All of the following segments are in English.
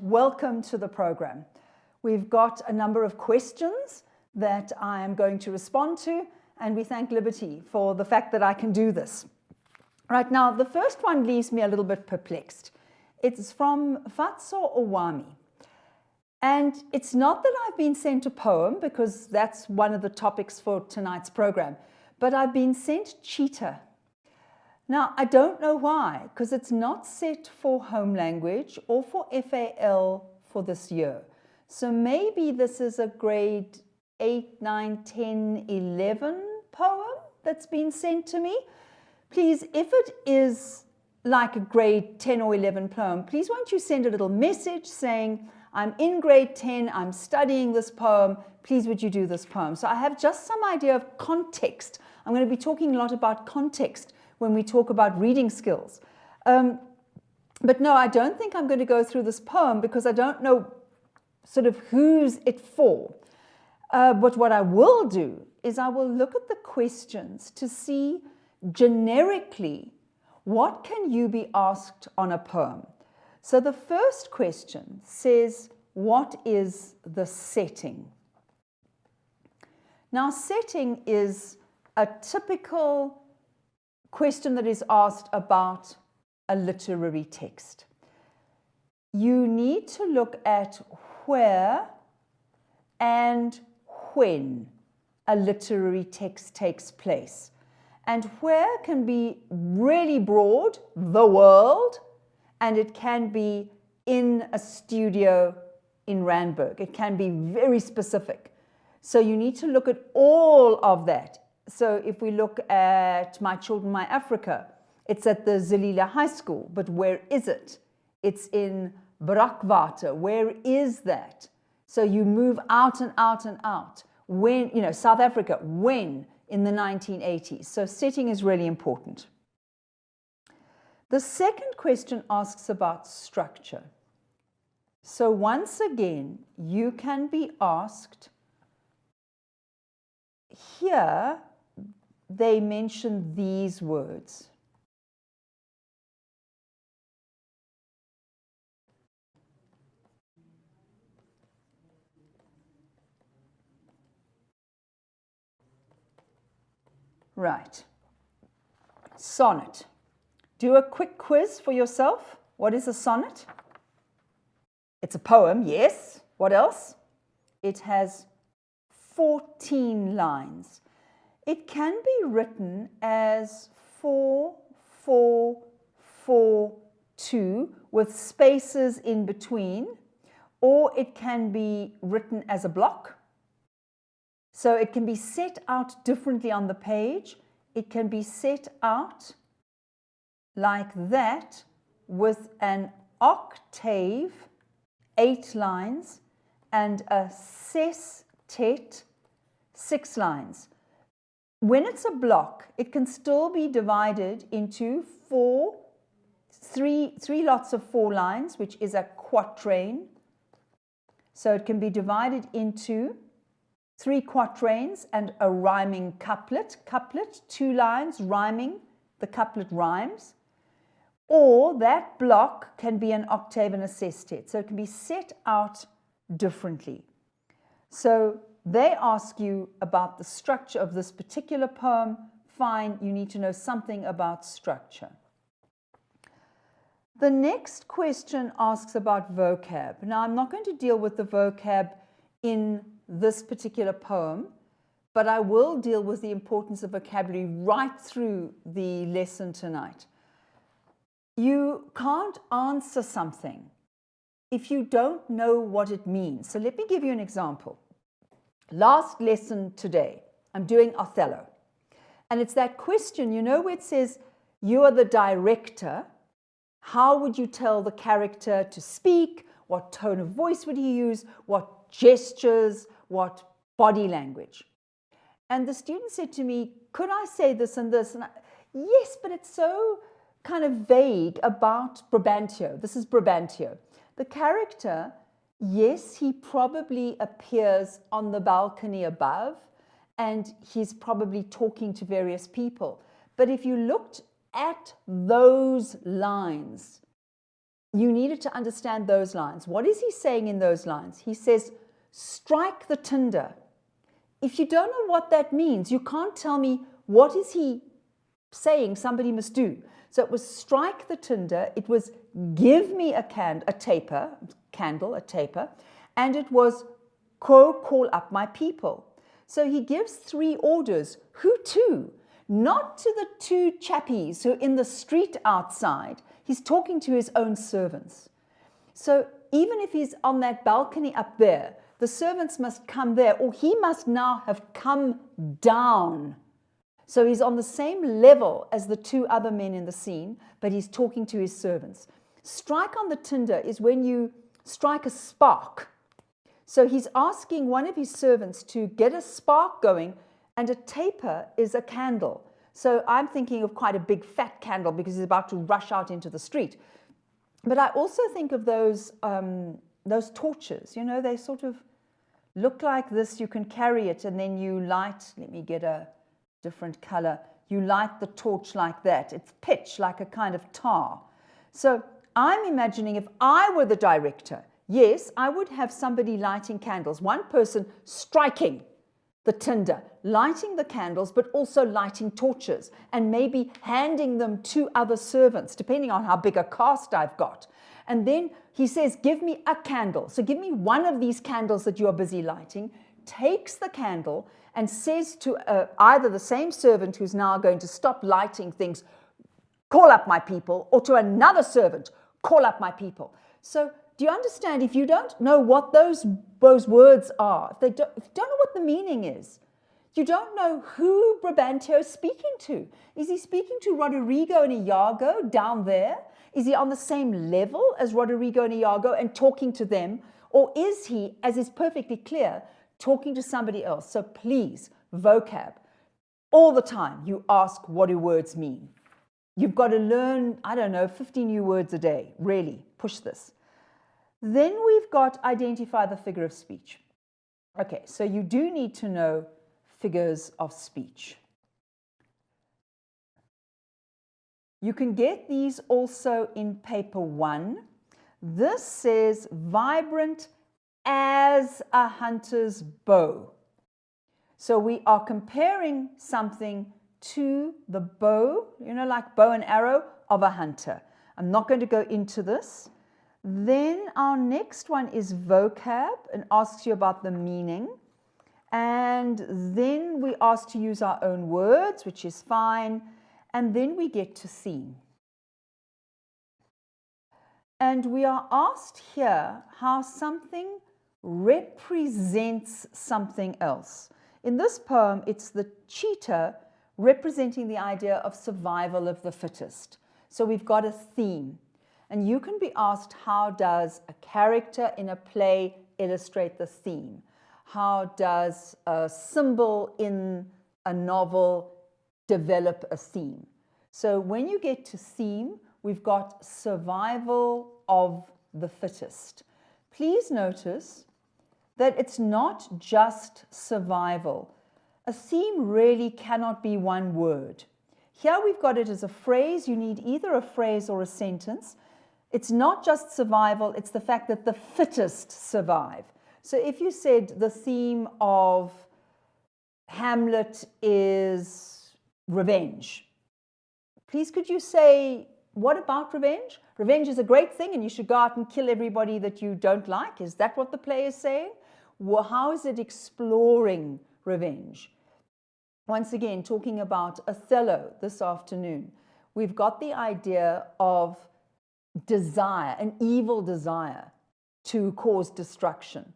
welcome to the program. We've got a number of questions that I am going to respond to, and we thank Liberty for the fact that I can do this. Right now, the first one leaves me a little bit perplexed. It's from Fatso Owami. And it's not that I've been sent a poem, because that's one of the topics for tonight's program, but I've been sent cheetah. Now, I don't know why, because it's not set for home language or for FAL for this year. So maybe this is a grade 8, 9, 10, 11 poem that's been sent to me. Please, if it is like a grade 10 or 11 poem, please won't you send a little message saying, I'm in grade 10, I'm studying this poem, please would you do this poem? So I have just some idea of context. I'm going to be talking a lot about context when we talk about reading skills. But no, I don't think I'm going to go through this poem because I don't know sort of who's it for. But what I will do is I will look at the questions to see generically what can you be asked on a poem. So the first question says, what is the setting? Now, setting is a typical question that is asked about a literary text. You need to look at where and when a literary text takes place. And where can be really broad, the world, and it can be in a studio in Randburg. It can be very specific. So you need to look at all of that. So if we look at My Children, My Africa, it's at the Zalila High School, but where is it? It's in Brakwater. Where is that? So you move out and out and out. When, South Africa, when? In the 1980s. So setting is really important. The second question asks about structure. So once again, you can be asked, here they mention these words. Right. Sonnet. Do a quick quiz for yourself. What is a sonnet? It's a poem, yes. What else? It has 14 lines. It can be written as 4, 4, 4, 2 with spaces in between, or it can be written as a block. So it can be set out differently on the page. It can be set out like that with an octave, 8 lines, and a sestet, 6 lines. When it's a block, it can still be divided into three lots of 4 lines, which is a quatrain. So it can be divided into 3 quatrains and a rhyming couplet. Couplet, 2 lines rhyming, the couplet rhymes. Or that block can be an octave and a sestet. So it can be set out differently. So they ask you about the structure of this particular poem. Fine, you need to know something about structure. The next question asks about vocab. Now, I'm not going to deal with the vocab in this particular poem, but I will deal with the importance of vocabulary right through the lesson tonight. You can't answer something if you don't know what it means. So let me give you an example. Last lesson today, I'm doing Othello. And it's that question, where it says, you are the director. How would you tell the character to speak? What tone of voice would he use? What gestures? What body language? And the student said to me, could I say this and this? And yes, but it's so kind of vague about Brabantio. This is Brabantio. The character, yes, he probably appears on the balcony above, and he's probably talking to various people. But if you looked at those lines, you needed to understand those lines. What is he saying in those lines? He says, strike the tinder. If you don't know what that means, you can't tell me what is he saying somebody must do. So it was strike the tinder, it was give me a taper, and it was call up my people. So he gives 3 orders. Who to? Not to the 2 chappies who are in the street outside. He's talking to his own servants. So even if he's on that balcony up there, the servants must come there, or he must now have come down. So he's on the same level as the 2 other men in the scene, but he's talking to his servants. Strike on the tinder is when you strike a spark. So he's asking one of his servants to get a spark going, and a taper is a candle. So I'm thinking of quite a big fat candle because he's about to rush out into the street. But I also think of those torches, you know, they sort of look like this. You can carry it and then you light, let me get a different color. You light the torch like that. It's pitch, like a kind of tar. So I'm imagining if I were the director, yes, I would have somebody lighting candles, one person striking the tinder, lighting the candles, but also lighting torches, and maybe handing them to other servants, depending on how big a cast I've got. And then he says, give me a candle. So give me one of these candles that you are busy lighting, takes the candle and says to either the same servant who's now going to stop lighting things, call up my people, or to another servant, call up my people. So do you understand? If you don't know what those words are, if you don't know what the meaning is, you don't know who Brabantio is speaking to. Is he speaking to Rodrigo and Iago down there? Is he on the same level as Rodrigo and Iago and talking to them? Or is he, as is perfectly clear, talking to somebody else? So please, vocab. All the time you ask, what do words mean? You've got to learn, 50 new words a day. Really, push this. Then we've got identify the figure of speech. Okay, so you do need to know figures of speech. You can get these also in paper 1. This says vibrant as a hunter's bow. So we are comparing something to the bow, like bow and arrow of a hunter. I'm not going to go into this. Then our next one is vocab and asks you about the meaning. And then we ask to use our own words, which is fine. And then we get to theme. And we are asked here how something represents something else. In this poem, it's the cheetah representing the idea of survival of the fittest. So we've got a theme. And you can be asked, how does a character in a play illustrate the theme? How does a symbol in a novel develop a theme? So when you get to theme, we've got survival of the fittest. Please notice that it's not just survival. A theme really cannot be one word. Here we've got it as a phrase. You need either a phrase or a sentence. It's not just survival, it's the fact that the fittest survive. So if you said the theme of Hamlet is revenge, please could you say, what about revenge? Revenge is a great thing and you should go out and kill everybody that you don't like. Is that what the play is saying? Well, how is it exploring revenge? Once again, talking about Othello this afternoon, we've got the idea of desire, an evil desire to cause destruction.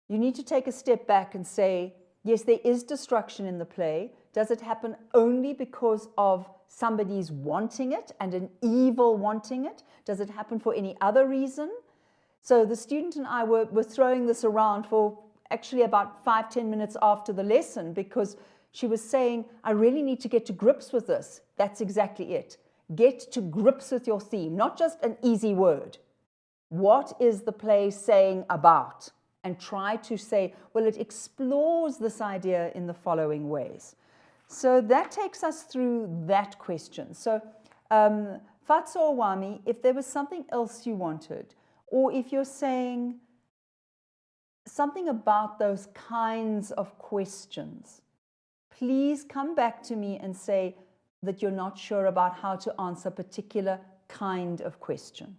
You need to take a step back and say, yes, there is destruction in the play. Does it happen only because of somebody's wanting it and an evil wanting it? Does it happen for any other reason? So the student and I were throwing this around for actually about 5-10 minutes after the lesson because she was saying, I really need to get to grips with this. That's exactly it. Get to grips with your theme, not just an easy word. What is the play saying about? And try to say, well, it explores this idea in the following ways. So that takes us through that question. So Fatso Wami, if there was something else you wanted, or if you're saying something about those kinds of questions, please come back to me and say that you're not sure about how to answer a particular kind of question.